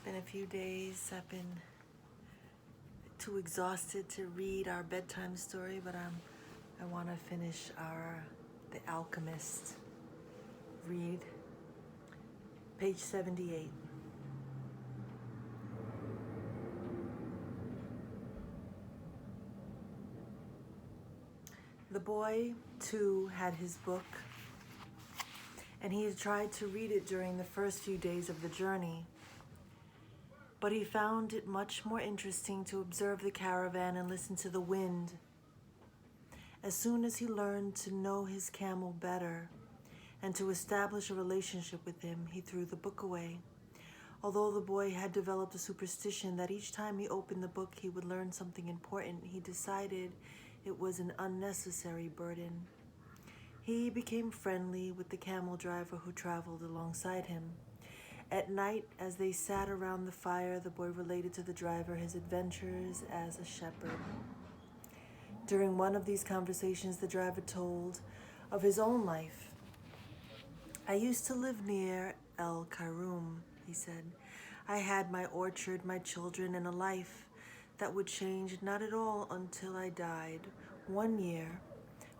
Been a few days. I've been too exhausted to read our bedtime story, but I want to finish The Alchemist read, page 78. The boy, too, had his book, and he had tried to read it during the first few days of the journey. But he found it much more interesting to observe the caravan and listen to the wind. As soon as he learned to know his camel better and to establish a relationship with him, he threw the book away. Although the boy had developed a superstition that each time he opened the book he would learn something important, he decided it was an unnecessary burden. He became friendly with the camel driver who traveled alongside him. At night, as they sat around the fire, the boy related to the driver his adventures as a shepherd. During one of these conversations, the driver told of his own life. "I used to live near El Kairoum," he said. "I had my orchard, my children, and a life that would change not at all until I died. One year,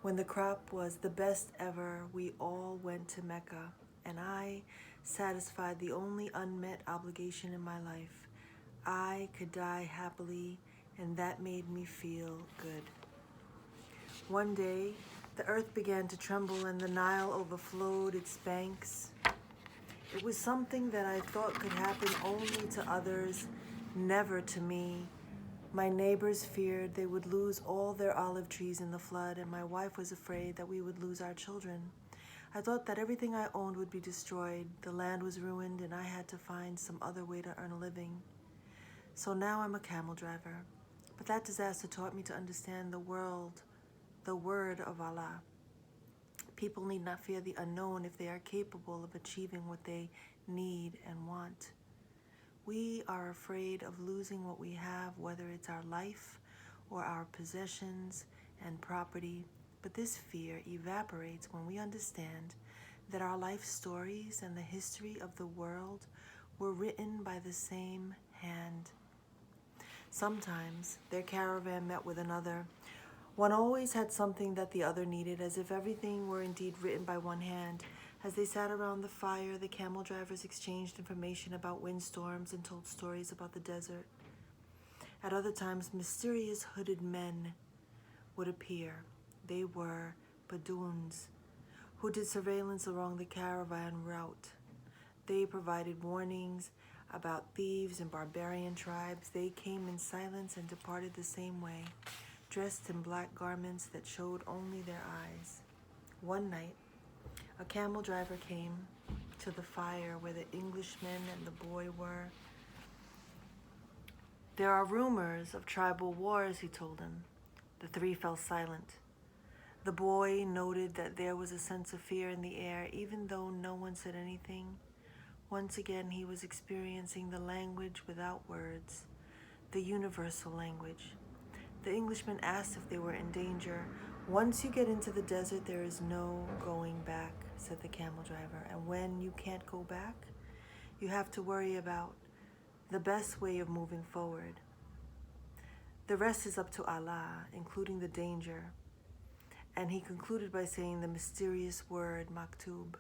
when the crop was the best ever, we all went to Mecca, and I satisfied the only unmet obligation in my life. I could die happily, and that made me feel good. One day, the earth began to tremble and the Nile overflowed its banks. It was something that I thought could happen only to others, never to me. My neighbors feared they would lose all their olive trees in the flood, and my wife was afraid that we would lose our children. I thought that everything I owned would be destroyed. The land was ruined, and I had to find some other way to earn a living. So now I'm a camel driver. But that disaster taught me to understand the word of Allah. People need not fear the unknown if they are capable of achieving what they need and want. We are afraid of losing what we have, whether it's our life or our possessions and property. But this fear evaporates when we understand that our life stories and the history of the world were written by the same hand. Sometimes their caravan met with another. One always had something that the other needed, as if everything were indeed written by one hand. As they sat around the fire, the camel drivers exchanged information about windstorms and told stories about the desert. At other times, mysterious hooded men would appear. They were Bedouins who did surveillance along the caravan route. They provided warnings about thieves and barbarian tribes. They came in silence and departed the same way, dressed in black garments that showed only their eyes. One night, a camel driver came to the fire where the Englishman and the boy were. "There are rumors of tribal wars," he told him. The three fell silent. The boy noted that there was a sense of fear in the air, even though no one said anything. Once again, he was experiencing the language without words, the universal language. The Englishman asked if they were in danger. "Once you get into the desert, there is no going back," said the camel driver. "And when you can't go back, you have to worry about the best way of moving forward. The rest is up to Allah, including the danger." And he concluded by saying the mysterious word, maktub.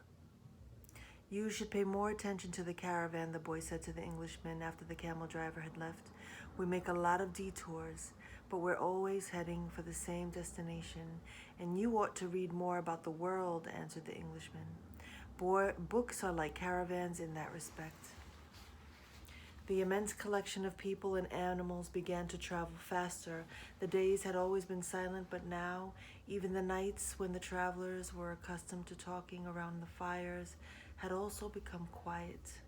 "You should pay more attention to the caravan," the boy said to the Englishman after the camel driver had left. "We make a lot of detours, but we're always heading for the same destination, and you ought to read more about the world," answered the Englishman. "Books are like caravans in that respect." The immense collection of people and animals began to travel faster. The days had always been silent, but now, even the nights when the travelers were accustomed to talking around the fires had also become quiet.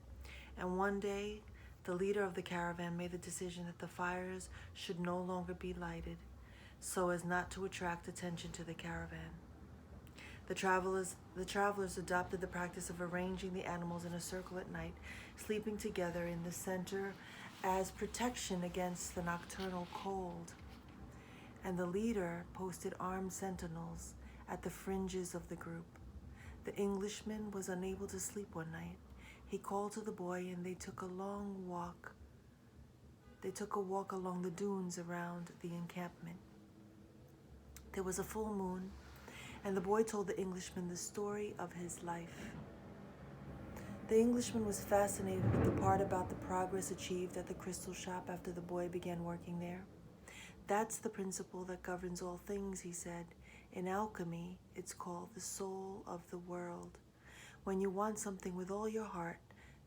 And one day, the leader of the caravan made the decision that the fires should no longer be lighted, so as not to attract attention to the caravan. The travelers adopted the practice of arranging the animals in a circle at night, sleeping together in the center as protection against the nocturnal cold. And the leader posted armed sentinels at the fringes of the group. The Englishman was unable to sleep one night. He called to the boy and they took a long walk. They took a walk along the dunes around the encampment. There was a full moon, and the boy told the Englishman the story of his life. The Englishman was fascinated with the part about the progress achieved at the crystal shop after the boy began working there. That's the principle that governs all things, he said. In alchemy, it's called the soul of the world. When you want something with all your heart,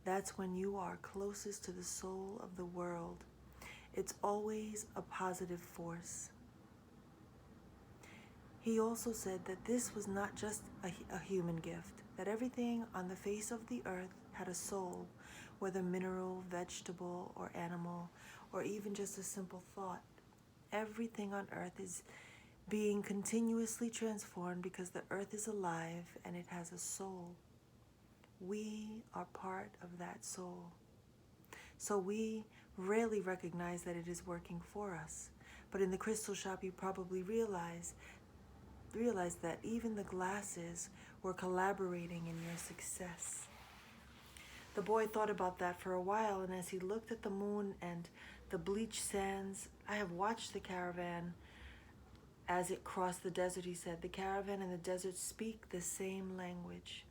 that's when you are closest to the soul of the world. It's always a positive force. He also said that this was not just a human gift, that everything on the face of the earth had a soul, whether mineral, vegetable, or animal, or even just a simple thought. Everything on earth is being continuously transformed because the earth is alive and it has a soul. We are part of that soul. So we rarely recognize that it is working for us. But in the crystal shop, you probably realized that even the glasses were collaborating in your success. The boy thought about that for a while, and as he looked at the moon and the bleached sands, I have watched the caravan as it crossed the desert, he said. The caravan and the desert speak the same language,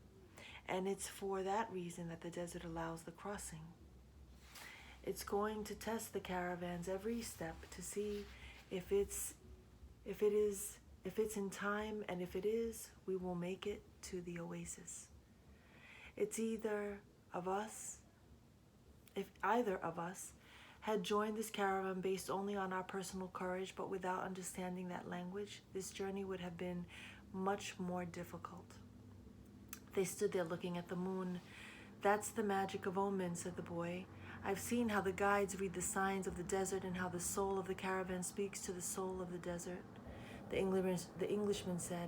and it's for that reason that the desert allows the crossing. It's going to test the caravans every step to see if it's in time, and if it is, we will make it to the oasis. It's either of us, if either of us had joined this caravan based only on our personal courage, but without understanding that language, this journey would have been much more difficult. They stood there looking at the moon. That's the magic of omens, said the boy. I've seen how the guides read the signs of the desert and how the soul of the caravan speaks to the soul of the desert. The Englishman said,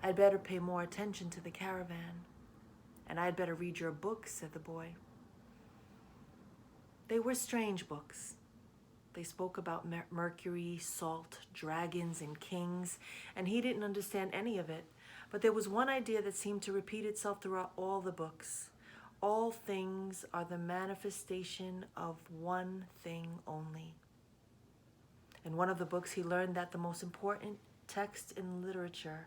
I'd better pay more attention to the caravan. And I'd better read your books, said the boy. They were strange books. They spoke about Mercury, salt, dragons, and kings, and he didn't understand any of it. But there was one idea that seemed to repeat itself throughout all the books. All things are the manifestation of one thing only. In one of the books, he learned that the most important text in literature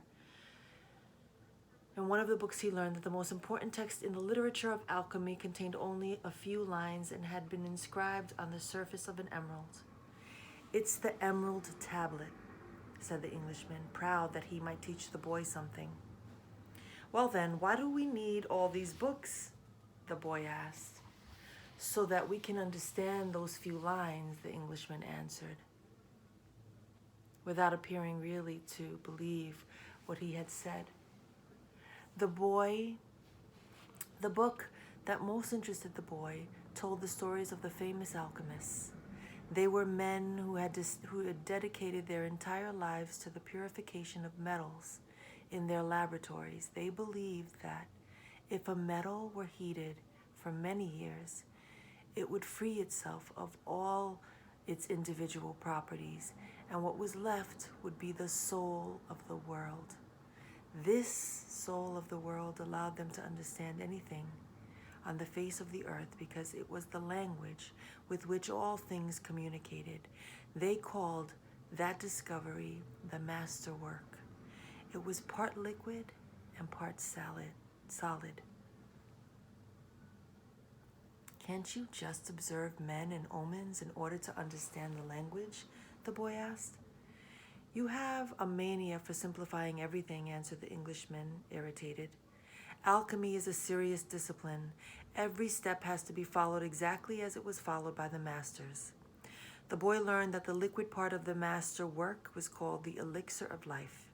text in the literature of alchemy contained only a few lines and had been inscribed on the surface of an emerald. It's the emerald tablet, said the Englishman, proud that he might teach the boy something. Well then, why do we need all these books? The boy asked. So that we can understand those few lines, the Englishman answered, without appearing really to believe what he had said. The book that most interested the boy told the stories of the famous alchemists. They were men who had dedicated their entire lives to the purification of metals in their laboratories. They believed that if a metal were heated for many years, it would free itself of all its individual properties, and what was left would be the soul of the world. This soul of the world allowed them to understand anything on the face of the earth because it was the language with which all things communicated. They called that discovery the masterwork. It was part liquid and part solid. Can't you just observe men and omens in order to understand the language? The boy asked. You have a mania for simplifying everything, answered the Englishman, irritated. Alchemy is a serious discipline. Every step has to be followed exactly as it was followed by the masters. The boy learned that the liquid part of the master work was called the elixir of life,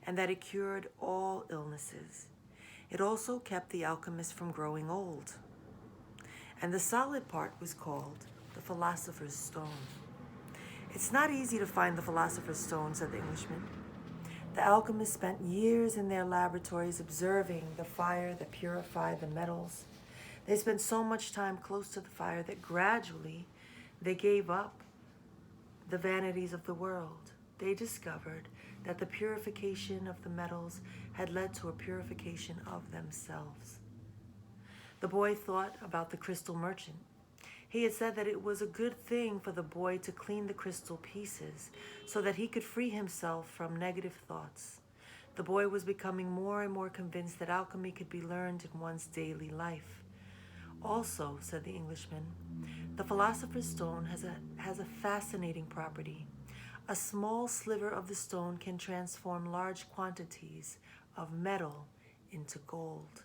and that it cured all illnesses. It also kept the alchemist from growing old. And the solid part was called the philosopher's stone. It's not easy to find the philosopher's stone, said the Englishman. The alchemists spent years in their laboratories observing the fire that purified the metals. They spent so much time close to the fire that gradually they gave up the vanities of the world. They discovered that the purification of the metals had led to a purification of themselves. The boy thought about the crystal merchant. He had said that it was a good thing for the boy to clean the crystal pieces so that he could free himself from negative thoughts. The boy was becoming more and more convinced that alchemy could be learned in one's daily life. Also, said the Englishman, the philosopher's stone has a fascinating property. A small sliver of the stone can transform large quantities of metal into gold.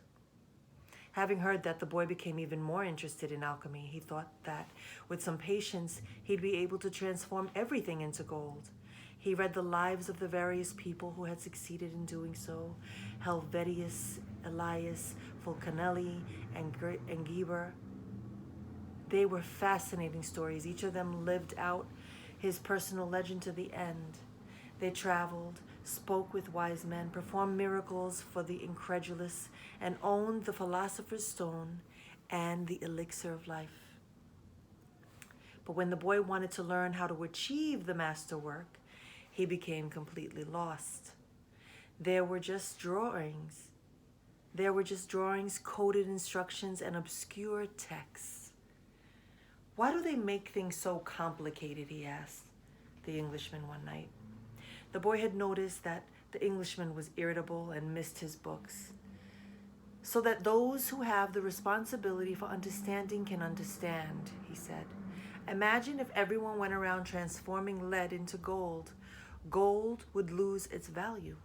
Having heard that, the boy became even more interested in alchemy. He thought that with some patience, he'd be able to transform everything into gold. He read the lives of the various people who had succeeded in doing so: Helvetius, Elias, Fulcanelli, and Geber. They were fascinating stories. Each of them lived out his personal legend to the end. They traveled, spoke with wise men, performed miracles for the incredulous, and owned the philosopher's stone and the elixir of life. But when the boy wanted to learn how to achieve the masterwork, he became completely lost. There were just drawings. Coded instructions, and obscure texts. Why do they make things so complicated, he asked the Englishman one night. The boy had noticed that the Englishman was irritable and missed his books. So that those who have the responsibility for understanding can understand, he said. Imagine if everyone went around transforming lead into gold. Gold would lose its value.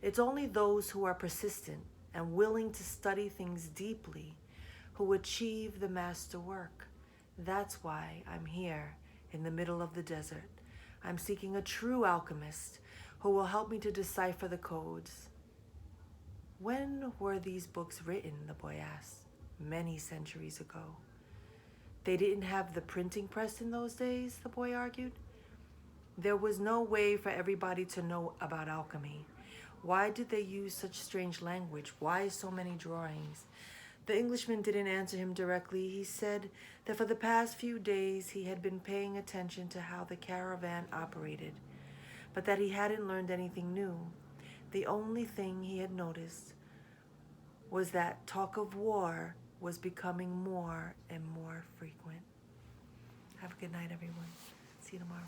It's only those who are persistent and willing to study things deeply who achieve the master work. That's why I'm here in the middle of the desert. I'm seeking a true alchemist who will help me to decipher the codes. When were these books written? The boy asked. Many centuries ago. They didn't have the printing press in those days, the boy argued. There was no way for everybody to know about alchemy. Why did they use such strange language? Why so many drawings? The Englishman didn't answer him directly. He said that for the past few days he had been paying attention to how the caravan operated, but that he hadn't learned anything new. The only thing he had noticed was that talk of war was becoming more and more frequent. Have a good night, everyone. See you tomorrow.